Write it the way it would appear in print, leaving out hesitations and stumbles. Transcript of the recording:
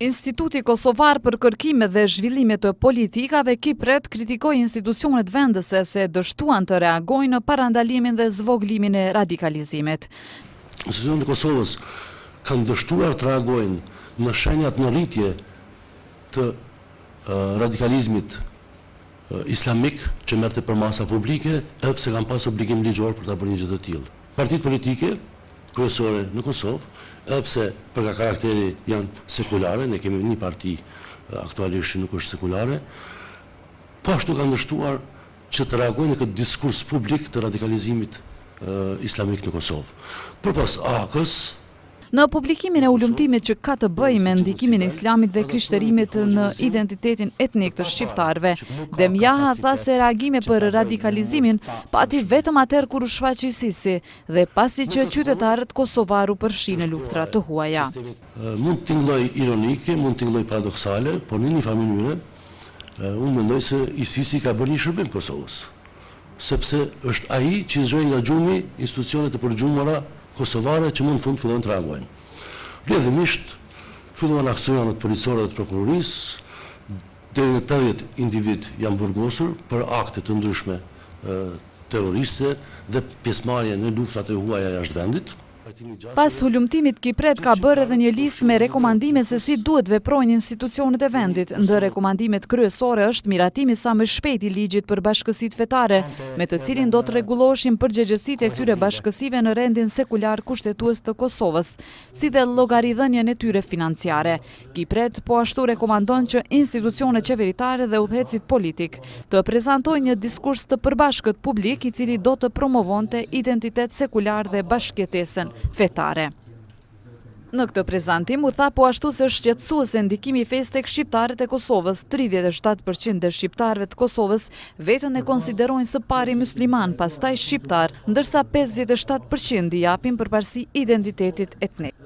Instituti Kosovar për kërkime dhe zhvillime të politikave Kipret kritikoi institucionet vendese se dështuan të reagojnë në parandalimin dhe zvoglimin e radikalizimit. Institucionet e Kosovës kanë dështuar të reagojnë në shenjat në rritje të radikalizmit islamik që merrte për masa publike, edhe pse kanë pas obligim ligjor për ta bërë një gjë të tillë. Partitë politike kryesore në Kosovë, edhe pse për karakteri janë sekulare, ne kemi një parti aktualisht që nuk është sekulare, po ashtu kanë dështuar që të reagojnë në këtë diskurs publik të radikalizimit islamik në Kosovë. Përpas AK-s, në publikimin e ulëmtimit që ka të bëjë me ndikimin e islamit dhe krishterimit në identitetin etnik të shqiptarëve, Demjaha tha se reagime për radikalizimin pati vetëm atëherë kur u shfaqi Sisi dhe pasi që qytetarët kosovar u përfshin në luftra të huaja. Mund të lloj ironike, mund të lloj paradoksale, por në një farë mënyrë unë mendoj se Sisi ka bërë një shërbim Kosovës, sepse është ai që zgjoi nga gjumi institucionet e përgjumura kosovare që mund në fund fillojnë të reagojnë. Rrjedhimisht filluan aksionet policore dhe të prokurorisë, deri në 80 individ janë burgosur për akte të ndryshme terroriste dhe pjesëmarrje në luftrat e huaja jashtë vendit. Pas hulumtimit, Kipret ka bërë edhe një listë me rekomandime se si duhet veprojnë institucionet e vendit. Ndër rekomandimet kryesore është miratimi sa më shpejt i ligjit për bashkësitë fetare, me të cilin do të rregulloheshin përgjegjësitë e këtyre bashkësive në rendin sekular kushtetues të Kosovës, si dhe llogaridhënien e tyre financiare. Kipret po ashtu rekomandon që institucionet qeveritare dhe udhëhecit politik të prezantojnë një diskurs të përbashkët publik i cili do të promovonte identitet sekular dhe bashkëjetesën fetare. Në këtë prezantim u tha po ashtu se shqetësuese ndikimi i fesë tek shqiptarët e Kosovës. 37% e shqiptarëve të Kosovës veten e konsiderojnë së pari musliman, pastaj shqiptar, ndërsa 57% i japin përparësi identitetit etnik.